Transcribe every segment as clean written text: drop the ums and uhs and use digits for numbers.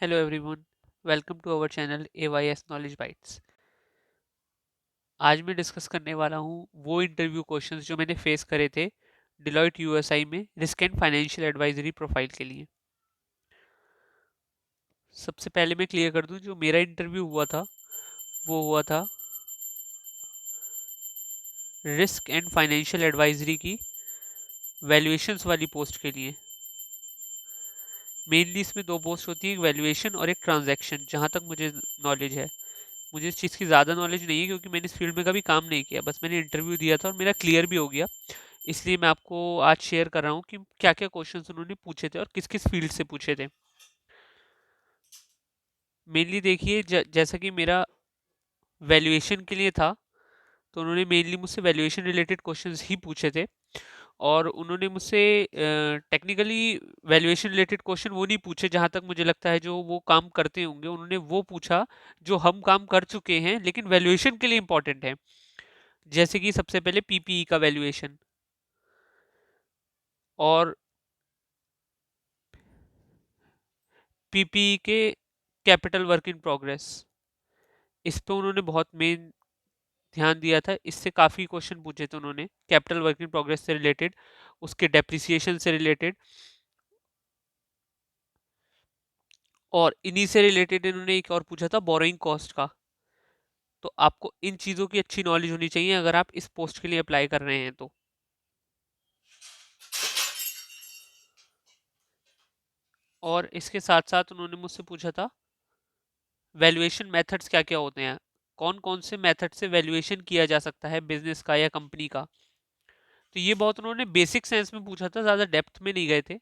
Hello everyone, welcome to our channel AYS knowledge bytes. आज मैं discuss करने वाला हूँ वो इंटरव्यू क्वेश्चंस जो मैंने फेस करे थे डिलॉयट यूएसआई में risk and financial advisory profile के लिए। सबसे पहले मैं क्लियर कर दूं, जो मेरा इंटरव्यू हुआ था वो हुआ था रिस्क एंड फाइनेंशियल एडवाइजरी की वैल्यूएशंस वाली पोस्ट के लिए। मेनली इसमें दो पोस्ट होती है, एक वैल्यूएशन और एक ट्रांजैक्शन, जहाँ तक मुझे नॉलेज है। मुझे इस चीज़ की ज़्यादा नॉलेज नहीं है क्योंकि मैंने इस फील्ड में कभी काम नहीं किया, बस मैंने इंटरव्यू दिया था और मेरा क्लियर भी हो गया। इसलिए मैं आपको आज शेयर कर रहा हूँ कि क्या क्या क्वेश्चंस उन्होंने पूछे थे और किस किस फील्ड से पूछे थे। मेनली देखिए, जैसा कि मेरा वैल्यूएशन के लिए था, तो उन्होंने मेनली मुझसे वैल्यूएशन रिलेटेड क्वेश्चंस ही पूछे थे। और उन्होंने मुझसे टेक्निकली वैल्यूएशन रिलेटेड क्वेश्चन वो नहीं पूछे, जहाँ तक मुझे लगता है जो वो काम करते होंगे। उन्होंने वो पूछा जो हम काम कर चुके हैं लेकिन वैल्यूएशन के लिए इंपॉर्टेंट है। जैसे कि सबसे पहले पीपीई का वैल्यूएशन, और पीपीई के कैपिटल वर्क इन प्रोग्रेस, इस पे उन्होंने बहुत मेन ध्यान दिया था। इससे काफ़ी क्वेश्चन पूछे थे उन्होंने, कैपिटल वर्क इन प्रोग्रेस से रिलेटेड, उसके डेप्रिसिएशन से रिलेटेड, और इन्हीं से रिलेटेड इन्होंने एक और पूछा था बोरोइंग कॉस्ट का। तो आपको इन चीज़ों की अच्छी नॉलेज होनी चाहिए अगर आप इस पोस्ट के लिए अप्लाई कर रहे हैं तो। और इसके साथ साथ उन्होंने मुझसे पूछा था वैल्यूएशन मेथड्स क्या क्या होते हैं, कौन कौन से मेथड से वैल्यूएशन किया जा सकता है बिजनेस का या कंपनी का। तो ये बहुत उन्होंने बेसिक सेंस में पूछा था, ज़्यादा डेप्थ में नहीं गए थे।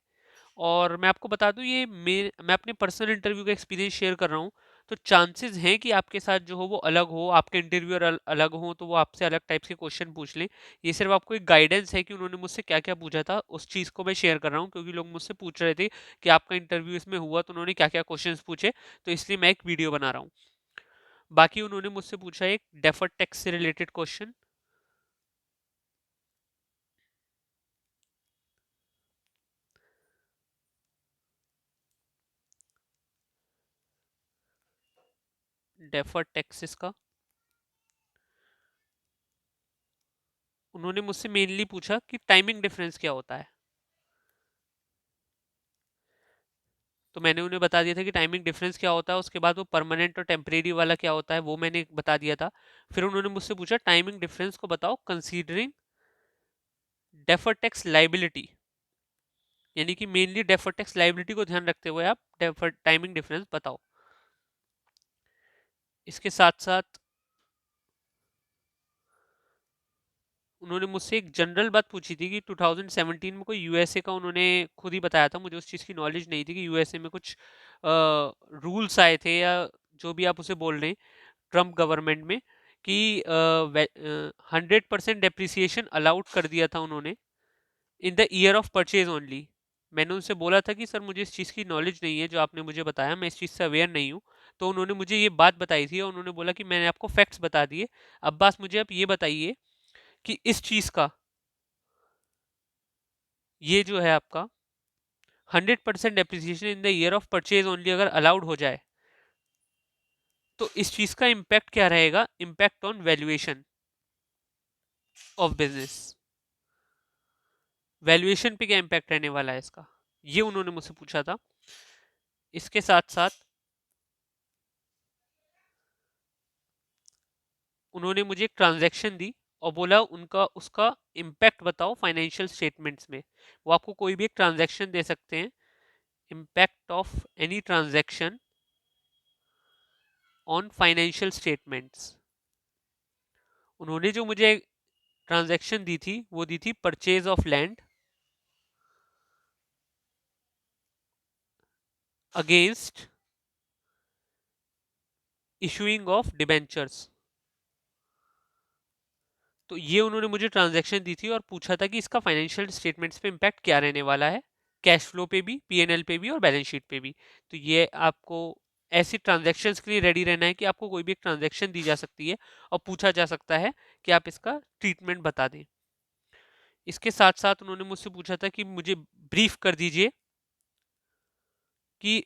और मैं आपको बता दूं, ये मैं अपने पर्सनल इंटरव्यू का एक्सपीरियंस शेयर कर रहा हूँ। तो चांसेस हैं कि आपके साथ जो हो वो अलग हो, आपके इंटरव्यूअर अलग हो, तो वो आपसे अलग टाइप्स के क्वेश्चन पूछ लें। ये सिर्फ आपको एक गाइडेंस है कि उन्होंने मुझसे क्या क्या पूछा था, उस चीज़ को मैं शेयर कर रहा हूँ, क्योंकि लोग मुझसे पूछ रहे थे कि आपका इंटरव्यू इसमें हुआ तो उन्होंने क्या क्या क्वेश्चन पूछे। तो इसलिए मैं एक वीडियो बना रहा हूँ। बाकी उन्होंने मुझसे पूछा एक डेफर्ड टैक्स से रिलेटेड क्वेश्चन। डेफर्ड टैक्सेस का उन्होंने मुझसे मेनली पूछा कि टाइमिंग डिफरेंस क्या होता है। तो मैंने उन्हें बता दिया था कि टाइमिंग डिफरेंस क्या होता है। उसके बाद वो परमानेंट और टेम्परेरी वाला क्या होता है वो मैंने बता दिया था। फिर उन्होंने मुझसे पूछा टाइमिंग डिफरेंस को बताओ कंसीडरिंग डेफर्ड टैक्स लाइबिलिटी, यानी कि मेनली डेफर्ड टैक्स लाइबिलिटी को ध्यान रखते हुए आप डेफर्ड टाइमिंग डिफरेंस बताओ। इसके साथ साथ उन्होंने मुझसे एक जनरल बात पूछी थी कि 2017 में कोई यूएसए का, उन्होंने खुद ही बताया था, मुझे उस चीज़ की नॉलेज नहीं थी कि यूएसए में कुछ रूल्स आए थे, या जो भी आप उसे बोल रहे हैं, ट्रम्प गवर्नमेंट में, कि 100% डेप्रिसिएशन अलाउड कर दिया था उन्होंने in the year of purchase only. मैंने उनसे बोला था कि सर मुझे इस चीज़ की नॉलेज नहीं है, जो आपने मुझे बताया मैं इस चीज़ से अवेयर नहीं हूँ। तो उन्होंने मुझे ये बात बताई थी और उन्होंने बोला कि मैंने आपको फैक्ट्स बता दिए, अब बस मुझे आप ये बताइए कि इस चीज़ का, ये जो है आपका 100% depreciation in the year of purchase only अगर अलाउड हो जाए, तो इस चीज़ का इम्पैक्ट क्या रहेगा, impact on valuation of business, valuation पे क्या इम्पैक्ट रहने वाला है इसका, ये उन्होंने मुझसे पूछा था। इसके साथ साथ उन्होंने मुझे एक ट्रांजैक्शन दी और बोला उनका उसका इम्पैक्ट बताओ फाइनेंशियल स्टेटमेंट्स में। वो आपको कोई भी एक ट्रांजैक्शन दे सकते हैं, impact of any transaction on financial statements. उन्होंने जो मुझे ट्रांजैक्शन दी थी वो दी थी purchase of land against issuing of debentures. तो ये उन्होंने मुझे ट्रांजैक्शन दी थी और पूछा था कि इसका फाइनेंशियल स्टेटमेंट्स पे इम्पैक्ट क्या रहने वाला है, कैश फ्लो पे भी, पीएनएल पे भी और बैलेंस शीट पे भी। तो ये आपको ऐसी ट्रांजैक्शंस के लिए रेडी रहना है कि आपको कोई भी एक ट्रांजैक्शन दी जा सकती है और पूछा जा सकता है कि आप इसका ट्रीटमेंट बता दें। इसके साथ साथ उन्होंने मुझसे पूछा था कि मुझे ब्रीफ कर दीजिए कि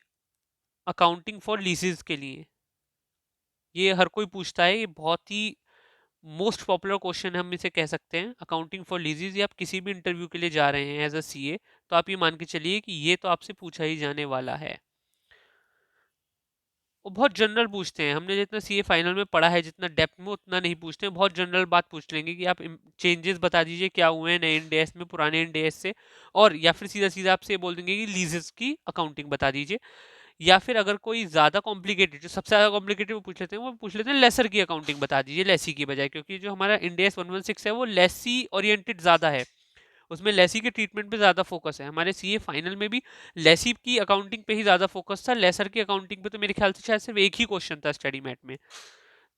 अकाउंटिंग फॉर लीजेस के लिए। ये हर कोई पूछता है, ये बहुत ही मोस्ट पॉपुलर क्वेश्चन हम इसे कह सकते हैं। अकाउंटिंग फॉर लीजेस, या आप किसी भी इंटरव्यू के लिए जा रहे हैं एज अ सीए, तो आप ये मान के चलिए कि ये तो आपसे पूछा ही जाने वाला है। वो बहुत जनरल पूछते हैं, हमने जितना सीए फाइनल में पढ़ा है जितना डेप्थ में, उतना नहीं पूछते हैं। बहुत जनरल बात पूछ लेंगे कि आप चेंजेस बता दीजिए क्या हुए हैं नए इंडेस में पुराने इंडेस से, और या फिर सीधा सीधा आपसे बोल देंगे कि लीजेस की अकाउंटिंग बता दीजिए। या फिर अगर कोई ज्यादा कॉम्प्लिकेटेड, जो सबसे ज्यादा कॉम्प्लिकेटेड वो पूछ लेते हैं, वो पूछ लेते हैं लेसर की अकाउंटिंग बता दीजिए लेसी की बजाय, क्योंकि जो हमारा इंडेस 116 है वो लेसी ओरिएंटेड ज्यादा है, उसमें लेसी के ट्रीटमेंट पे ज़्यादा फोकस है। हमारे सीए फाइनल में भी लेसी की अकाउंटिंग पे ही ज़्यादा फोकस था, लेसर की अकाउंटिंग पे तो मेरे ख्याल से शायद सिर्फ एक ही क्वेश्चन था स्टडी मैट में।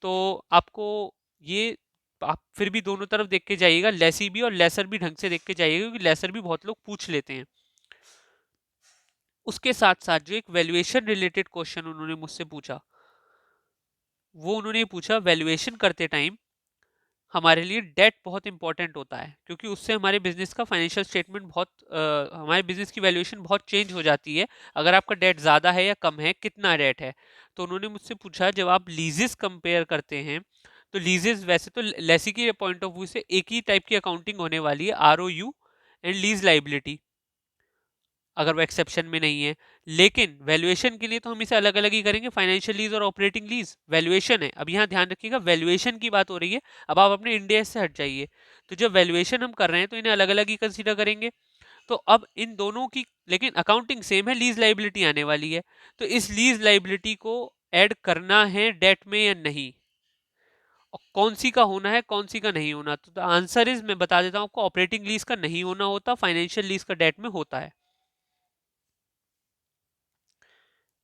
तो आपको ये, आप फिर भी दोनों तरफ देख के जाइएगा, लेसी भी और लेसर भी ढंग से देख के जाइएगा, क्योंकि लेसर भी बहुत लोग पूछ लेते हैं। उसके साथ साथ जो एक वैल्यूएशन रिलेटेड क्वेश्चन उन्होंने मुझसे पूछा, वो उन्होंने पूछा वैल्यूएशन करते टाइम हमारे लिए डेट बहुत इंपॉर्टेंट होता है, क्योंकि उससे हमारे बिजनेस का फाइनेंशियल स्टेटमेंट बहुत हमारे बिजनेस की वैल्यूएशन बहुत चेंज हो जाती है, अगर आपका डेट ज़्यादा है या कम है, कितना डेट है। तो उन्होंने मुझसे पूछा जब आप लीजेस कंपेयर करते हैं, तो लीजेस वैसे तो लेसी के पॉइंट ऑफ व्यू से एक ही टाइप की अकाउंटिंग होने वाली है, ROU एंड लीज लाइबिलिटी, अगर वो एक्सेप्शन में नहीं है। लेकिन वैल्यूएशन के लिए तो हम इसे अलग अलग ही करेंगे, फाइनेंशियल लीज और ऑपरेटिंग लीज वैल्यूएशन है। अब यहाँ ध्यान रखिएगा, वैल्यूएशन की बात हो रही है, अब आप अपने इंडिया से हट जाइए। तो जब वैल्यूएशन हम कर रहे हैं तो इन्हें अलग अलग ही कंसीडर करेंगे। तो अब इन दोनों की लेकिन अकाउंटिंग सेम है, लीज लाइबिलिटी आने वाली है, तो इस लीज लाइबिलिटी को ऐड करना है डेट में या नहीं, और कौन सी का होना है कौन सी का नहीं होना। तो आंसर इज, मैं बता देता हूँ आपको, ऑपरेटिंग लीज का नहीं होना होता, फाइनेंशियल लीज का डेट में होता है।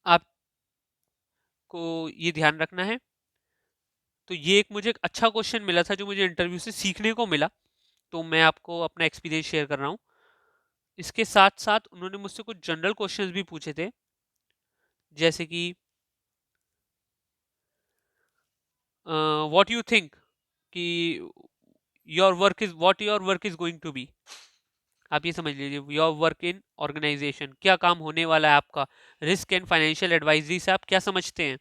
आपको ये ध्यान रखना है। तो ये एक मुझे एक अच्छा क्वेश्चन मिला था जो मुझे इंटरव्यू से सीखने को मिला, तो मैं आपको अपना एक्सपीरियंस शेयर कर रहा हूँ। इसके साथ साथ उन्होंने मुझसे कुछ जनरल क्वेश्चंस भी पूछे थे, जैसे कि व्हाट यू थिंक कि your work is what your work is going to be. आप ये समझ लीजिए, योर वर्क इन ऑर्गेनाइजेशन, क्या काम होने वाला है आपका। रिस्क एंड फाइनेंशियल एडवाइजरी से आप क्या समझते हैं।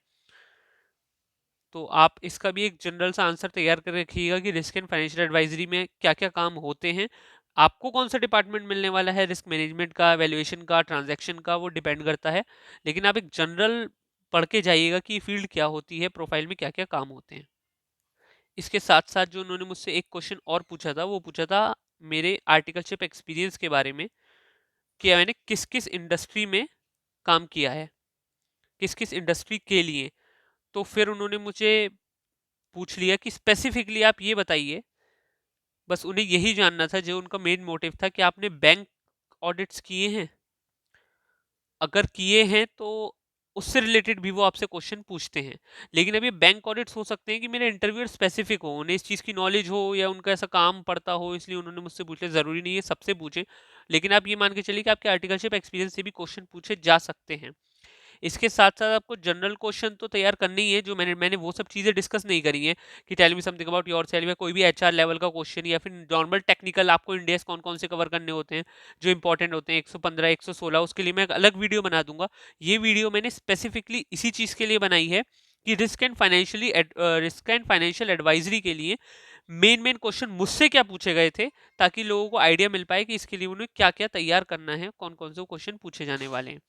तो आप इसका भी एक जनरल सा आंसर तैयार कर रखिएगा कि रिस्क एंड फाइनेंशियल एडवाइजरी में क्या क्या काम होते हैं। आपको कौन सा डिपार्टमेंट मिलने वाला है, रिस्क मैनेजमेंट का, वैल्यूएशन का, ट्रांजैक्शन का, वो डिपेंड करता है। लेकिन आप एक जनरल पढ़ के जाइएगा कि फील्ड क्या होती है, प्रोफाइल में क्या क्या काम होते हैं। इसके साथ साथ जो उन्होंने मुझसे एक क्वेश्चन और पूछा था, वो पूछा था मेरे आर्टिकलशिप एक्सपीरियंस के बारे में, कि मैंने किस किस इंडस्ट्री में काम किया है, किस किस इंडस्ट्री के लिए। तो फिर उन्होंने मुझे पूछ लिया कि स्पेसिफिकली आप ये बताइए, बस उन्हें यही जानना था, जो उनका मेन मोटिव था, कि आपने बैंक ऑडिट्स किए हैं, अगर किए हैं तो उससे रिलेटेड भी वो आपसे क्वेश्चन पूछते हैं। लेकिन अब ये बैंक ऑडिट्स हो सकते हैं कि मेरे इंटरव्यूअर स्पेसिफिक हो, उन्हें इस चीज़ की नॉलेज हो या उनका ऐसा काम पड़ता हो, इसलिए उन्होंने मुझसे पूछे, ज़रूरी नहीं है सबसे पूछे। लेकिन आप ये मान के चलिए कि आपके आर्टिकलशिप एक्सपीरियंस से भी क्वेश्चन पूछे जा सकते हैं। इसके साथ साथ आपको जनरल क्वेश्चन तो तैयार करनी ही है, जो मैंने मैंने वो सब चीज़ें डिस्कस नहीं करी हैं, कि tell me something about yourself, या कोई भी एचआर लेवल का क्वेश्चन, या फिर नॉर्मल टेक्निकल आपको इंडेक्स कौन कौन से कवर करने होते हैं जो इंपॉर्टेंट होते हैं, 115 116, उसके लिए मैं एक अलग वीडियो बना दूंगा। ये वीडियो मैंने स्पेसिफिकली इसी चीज़ के लिए बनाई है कि रिस्क एंड फाइनेंशियल एडवाइजरी के लिए मेन मेन क्वेश्चन मुझसे क्या पूछे गए थे, ताकि लोगों को आइडिया मिल पाए कि इसके लिए उन्हें क्या क्या तैयार करना है, कौन कौन से क्वेश्चन पूछे जाने वाले हैं।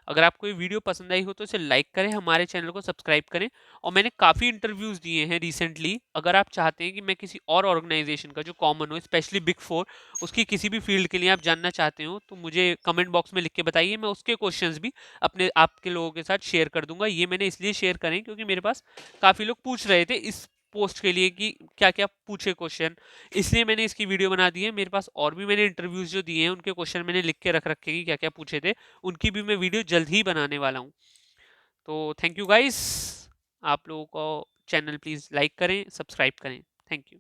अगर आपको ये वीडियो पसंद आई हो तो इसे लाइक करें, हमारे चैनल को सब्सक्राइब करें। और मैंने काफ़ी इंटरव्यूज़ दिए हैं रिसेंटली, अगर आप चाहते हैं कि मैं किसी और ऑर्गेनाइजेशन का जो कॉमन हो, स्पेशली बिग फोर, उसकी किसी भी फील्ड के लिए आप जानना चाहते हो, तो मुझे कमेंट बॉक्स में लिख के बताइए, मैं उसके क्वेश्चंस भी अपने आपके लोगों के साथ शेयर कर दूंगा। ये मैंने इसलिए शेयर करें क्योंकि मेरे पास काफ़ी लोग पूछ रहे थे इस पोस्ट के लिए कि क्या क्या पूछे क्वेश्चन, इसलिए मैंने इसकी वीडियो बना दी है। मेरे पास और भी मैंने इंटरव्यूज जो दिए हैं उनके क्वेश्चन मैंने लिख के रख रखे कि क्या क्या पूछे थे, उनकी भी मैं वीडियो जल्द ही बनाने वाला हूँ। तो थैंक यू गाइस, आप लोगों को चैनल प्लीज़ लाइक करें, सब्सक्राइब करें। Thank you.